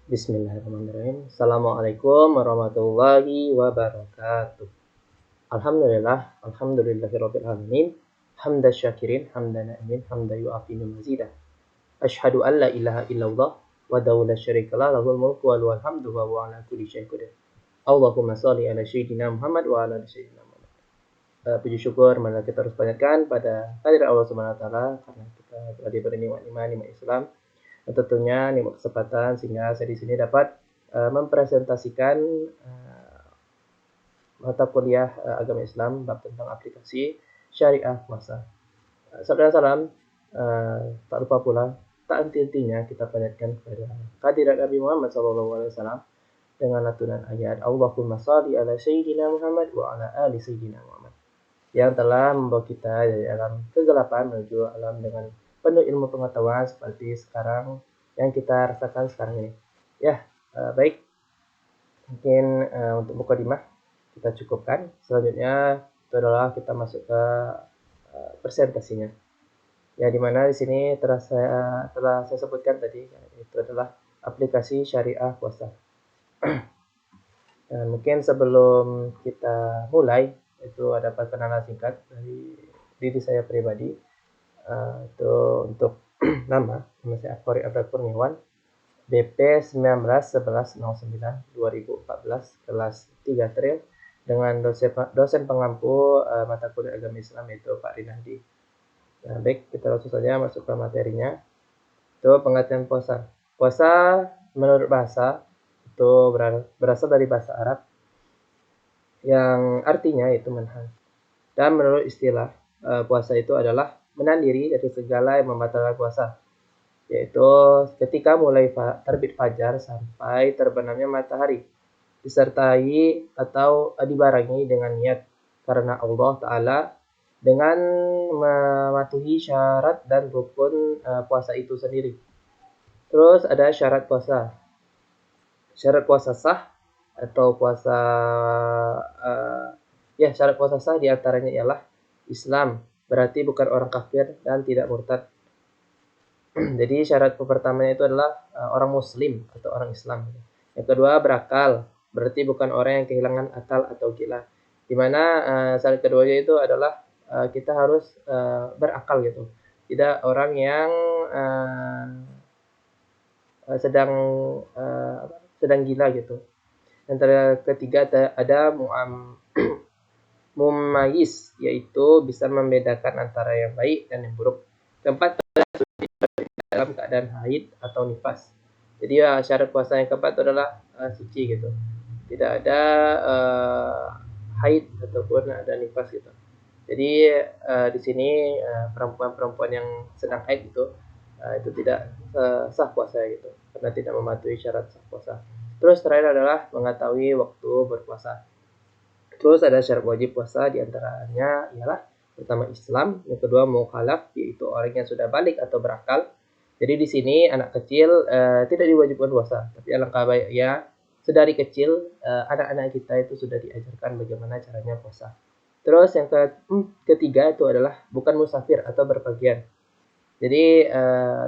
Bismillahirrahmanirrahim. Assalamualaikum warahmatullahi wabarakatuh. Alhamdulillahirabbil alamin. Hamdan syakirin, hamdan na'imin, hamdan yu'afi mazidah. Asyhadu an la ilaha illallah wahdahu la syarikalah lahul mulku wa lahul hamdu wa huwa ala kulli syai'in qadir. Allahumma shalli ala sayyidina Muhammad wa ala ali sayyidina Muhammad. Puji syukur marilah kita harus panjatkan pada kehadirat Allah Subhanahu wa taala karena kita telah diberi nikmat iman, nikmat Islam. Tentunya nikmat kesempatan sehingga saya di sini dapat mempresentasikan mata kuliah agama Islam bab tentang aplikasi syariah puasa. Saudara salam, tak lupa pula tak henti-hentinya kita panjatkan kepada kehadirat Nabi Muhammad SAW dengan lantunan ayat Allahumma shalli ala sayyidina Muhammad wa ala ali sayyidina Muhammad yang telah membawa kita dari alam kegelapan menuju alam dengan penuh ilmu pengetahuan seperti sekarang yang kita rasakan sekarang ini. Ya, baik. Mungkin untuk mukadimah kita cukupkan. Selanjutnya itu adalah kita masuk ke presentasinya. Ya, dimana di sini telah saya sebutkan tadi itu adalah aplikasi syariah puasa. Dan mungkin sebelum kita mulai itu ada perkenalan singkat dari diri saya pribadi. Itu untuk nama saya Akori Abdul Kurniawan, BP 191109-2014, kelas 3 Tril, dengan dosen pengampu mata kuliah agama Islam yaitu Pak Rinaldi. Nah, baik, kita langsung saja masuk ke materinya. Itu pengertian puasa. Puasa menurut bahasa itu berasal dari bahasa Arab yang artinya itu menahan. Dan menurut istilah puasa itu adalah menahan diri dari segala yang membatalkan puasa, yaitu ketika mulai terbit fajar sampai terbenamnya matahari, disertai atau dibarengi dengan niat karena Allah Ta'ala dengan mematuhi syarat dan rukun puasa itu sendiri. Terus ada syarat puasa. Syarat puasa sah atau puasa syarat puasa sah diantaranya ialah Islam, berarti bukan orang kafir dan tidak murtad. Jadi syarat pertamanya itu adalah orang muslim atau orang Islam. Yang kedua berakal, berarti bukan orang yang kehilangan akal atau gila. Dimana syarat keduanya itu adalah kita harus berakal gitu. Tidak orang yang sedang gila gitu. Yang ketiga ada mumayyiz, yaitu bisa membedakan antara yang baik dan yang buruk. Keempat, dalam keadaan haid atau nifas. Jadi syarat puasa yang keempat itu adalah suci gitu. Tidak ada haid ataupun ada nifas gitu. Jadi di sini perempuan-perempuan yang sedang haid itu tidak sah puasa gitu, karena tidak mematuhi syarat sah puasa. Terus terakhir adalah mengetahui waktu berpuasa. Terus ada syarat wajib puasa, diantaranya ialah pertama Islam, yang kedua mukhalaf, yaitu orang yang sudah balik atau berakal. Jadi di sini anak kecil tidak diwajibkan puasa, tapi alangkah baiknya sedari kecil anak-anak kita itu sudah diajarkan bagaimana caranya puasa. Terus yang ketiga itu adalah bukan musafir atau berpergian. Jadi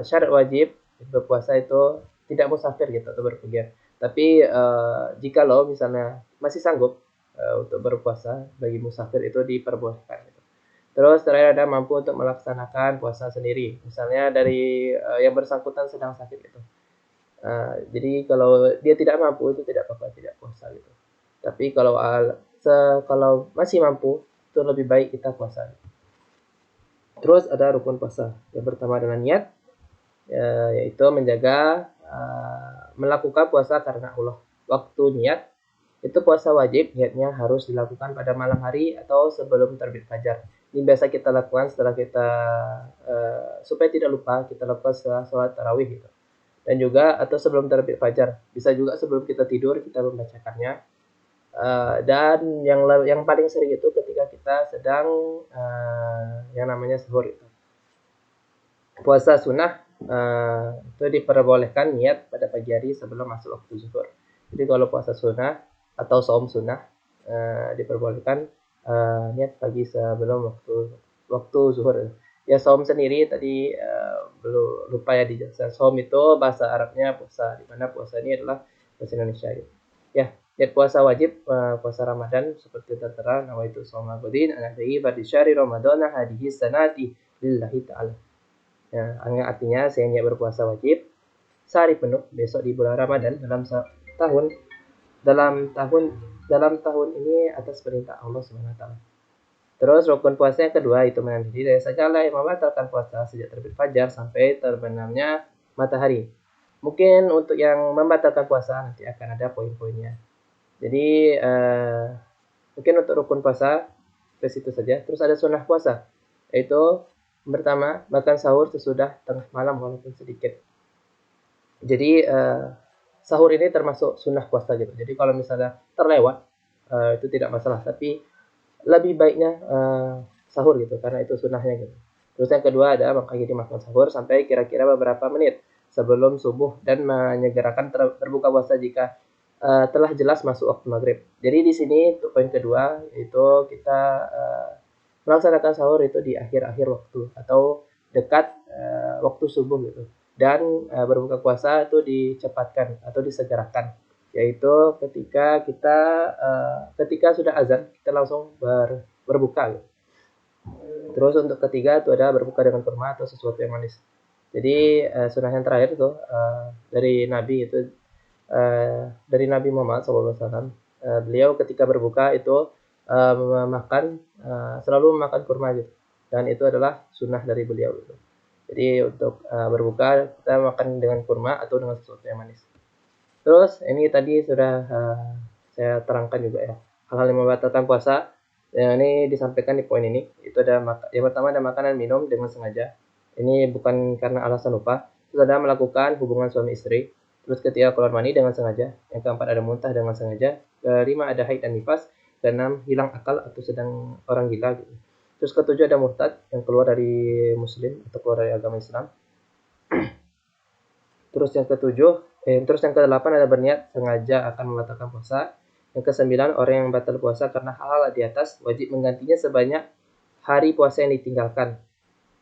syarat wajib berpuasa itu tidak musafir gitu atau berpergian. Tapi jika lo misalnya masih sanggup untuk berpuasa, bagi musafir itu diperbolehkan. Gitu. Terus terakhir ada mampu untuk melaksanakan puasa sendiri. Misalnya dari yang bersangkutan sedang sakit gitu. Jadi kalau dia tidak mampu itu tidak apa-apa, tidak puasa gitu. Tapi kalau masih mampu itu lebih baik kita puasa. Terus ada rukun puasa. Yang pertama adalah niat, yaitu menjaga melakukan puasa karena Allah. Waktu niat itu puasa wajib, niatnya harus dilakukan pada malam hari atau sebelum terbit fajar. Ini biasa kita lakukan setelah kita supaya tidak lupa, kita lakukan setelah sholat tarawih gitu. Dan juga atau sebelum terbit fajar, bisa juga sebelum kita tidur kita membacakannya. Dan yang paling sering itu ketika kita sedang yang namanya sahur itu. Puasa sunnah itu diperbolehkan niat pada pagi hari sebelum masuk waktu zuhur. Jadi kalau puasa sunnah atau saum sunnah diperbolehkan niat pagi sebelum waktu zuhur. Ya saum sendiri tadi belum lupa ya dijelaskan. Saum itu bahasa Arabnya puasa, di mana puasa ini adalah bahasa Indonesia gitu. Ya, niat puasa wajib puasa Ramadan seperti tertera nawaitu shauma ghadin ana fi fardhi syahri ramadhana hadhihi sanati lillahi ta'ala. Ya, artinya saya niat berpuasa wajib sehari penuh besok di bulan Ramadan tahun tahun dalam tahun ini atas perintah Allah Subhanahu wa taala. Terus rukun puasa yang kedua itu menahan diri dari segala yang membatalkan puasa sejak terbit fajar sampai terbenamnya matahari. Mungkin untuk yang membatalkan puasa nanti akan ada poin-poinnya. Jadi mungkin untuk rukun puasa ke situ saja. Terus ada sunnah puasa, yaitu pertama makan sahur sesudah tengah malam walaupun sedikit. Jadi sahur ini termasuk sunnah puasa gitu. Jadi kalau misalnya terlewat itu tidak masalah, tapi lebih baiknya sahur gitu karena itu sunnahnya gitu. Terus yang kedua ada makan sahur sampai kira-kira beberapa menit sebelum subuh dan menyegerakan berbuka puasa jika telah jelas masuk waktu maghrib. Jadi di sini untuk poin kedua yaitu kita melaksanakan sahur itu di akhir-akhir waktu atau dekat waktu subuh gitu. Dan berbuka puasa itu dicepatkan atau disegerakan, yaitu ketika sudah azan kita langsung berbuka gitu. Terus untuk ketiga itu ada berbuka dengan kurma atau sesuatu yang manis. Jadi sunnah yang terakhir itu dari Nabi Muhammad SAW. Beliau ketika berbuka itu selalu memakan kurma gitu, dan itu adalah sunnah dari beliau gitu. Jadi untuk berbuka kita makan dengan kurma atau dengan sesuatu yang manis. Terus ini tadi sudah saya terangkan juga ya hal-hal yang membatalkan puasa. Ini disampaikan di poin ini. Itu ada yang pertama ada makanan minum dengan sengaja. Ini bukan karena alasan lupa. Terus ada melakukan hubungan suami istri. Terus ketiga keluar mani dengan sengaja. Yang keempat ada muntah dengan sengaja. Kelima ada haid dan nifas. Keenam hilang akal atau sedang orang gila gitu. Terus ketujuh ada murtad yang keluar dari muslim atau keluar dari agama Islam. Terus yang kedelapan ada berniat sengaja akan membatalkan puasa. Yang kesembilan orang yang batal puasa karena hal-hal di atas wajib menggantinya sebanyak hari puasa yang ditinggalkan.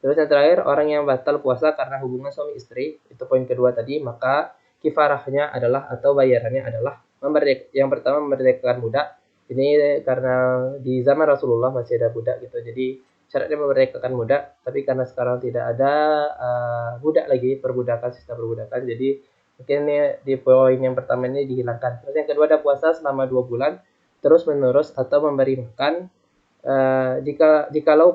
Terus yang terakhir orang yang batal puasa karena hubungan suami istri, itu poin kedua tadi, maka kifarahnya adalah atau bayarannya adalah yang pertama memerdekakan budak. Ini karena di zaman Rasulullah masih ada budak gitu. Jadi syaratnya memerdekakan budak, tapi karena sekarang tidak ada budak lagi, sistem perbudakan, jadi mungkin ini di poin yang pertama ini dihilangkan. Terus yang kedua ada puasa selama 2 bulan terus menerus atau memberi makan jikalau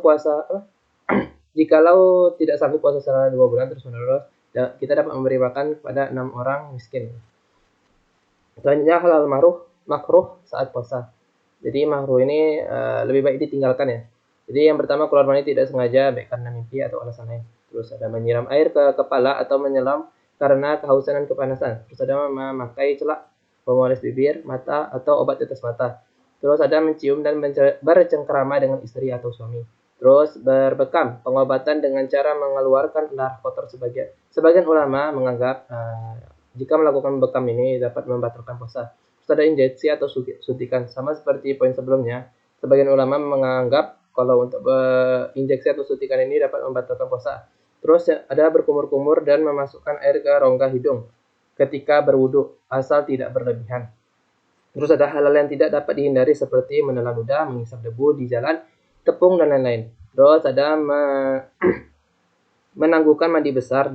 tidak sanggup puasa selama 2 bulan terus menerus, kita dapat memberi makan kepada 6 orang miskin. Selanjutnya halal makruh saat puasa. Jadi makruh ini lebih baik ditinggalkan ya. Jadi yang pertama keluar mani tidak sengaja baik karena mimpi atau alasan lain. Terus ada menyiram air ke kepala atau menyelam karena kehausan dan kepanasan. Terus ada memakai celak, pemoles bibir, mata atau obat tetes mata. Terus ada mencium dan bercengkrama dengan istri atau suami. Terus berbekam, pengobatan dengan cara mengeluarkan darah kotor sebagian ulama menganggap jika melakukan bekam ini dapat membatalkan puasa. Terus ada injeksi atau suntikan, sama seperti poin sebelumnya. Sebagian ulama menganggap kalau untuk injeksi atau suntikan ini dapat membatalkan puasa. Terus ada berkumur-kumur dan memasukkan air ke rongga hidung ketika berwudu, asal tidak berlebihan. Terus ada hal-hal yang tidak dapat dihindari seperti menelan ludah, menghisap debu di jalan, tepung dan lain-lain. Terus ada menangguhkan mandi besar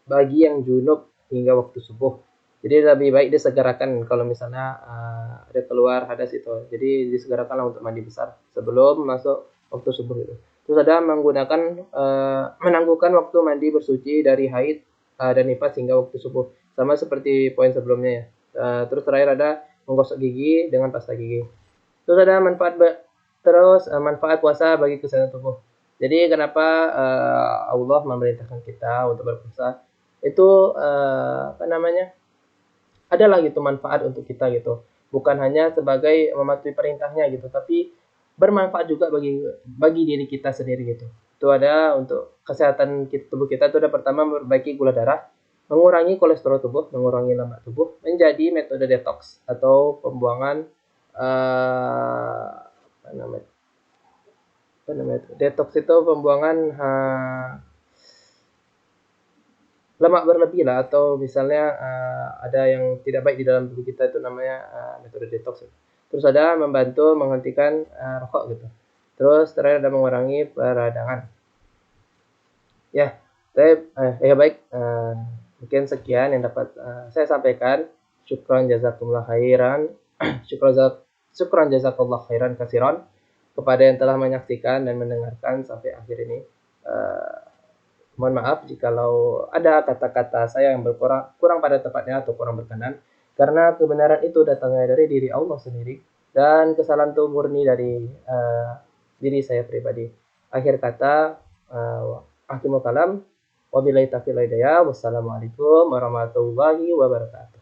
bagi yang junub hingga waktu subuh. Jadi lebih baik disegerakan kalau misalnya ada keluar hadas itu. Jadi disegerakanlah untuk mandi besar sebelum masuk waktu subuh itu. Terus ada menangguhkan waktu mandi bersuci dari haid dan nifas hingga waktu subuh. Sama seperti poin sebelumnya ya. Terus terakhir ada menggosok gigi dengan pasta gigi. Terus ada manfaat puasa bagi kesehatan tubuh. Jadi kenapa Allah memerintahkan kita untuk berpuasa? Itu adalah gitu manfaat untuk kita gitu. Bukan hanya sebagai mematuhi perintahnya gitu, tapi bermanfaat juga bagi diri kita sendiri gitu. Itu ada untuk kesehatan tubuh kita, itu ada pertama memperbaiki gula darah, mengurangi kolesterol tubuh, mengurangi lemak tubuh, menjadi metode detox atau pembuangan namanya itu? Detox itu pembuangan lemak berlebih lah, atau misalnya ada yang tidak baik di dalam tubuh kita, itu namanya metode detox. Terus ada membantu menghentikan rokok gitu. Terus terakhir ada mengurangi peradangan. Ya, baik. Mungkin sekian yang dapat saya sampaikan. Syukran jazakumullah khairan. Syukran jazakallah khairan kasiron kepada yang telah menyaksikan dan mendengarkan sampai akhir ini. Mohon maaf jikalau ada kata-kata saya yang kurang pada tepatnya atau kurang berkenan, karena kebenaran itu datangnya dari diri Allah sendiri dan kesalahan itu murni dari diri saya pribadi. Akhir kata, akhirul kalam, wabillahi taufiq wal hidayah. Wassalamualaikum warahmatullahi wabarakatuh.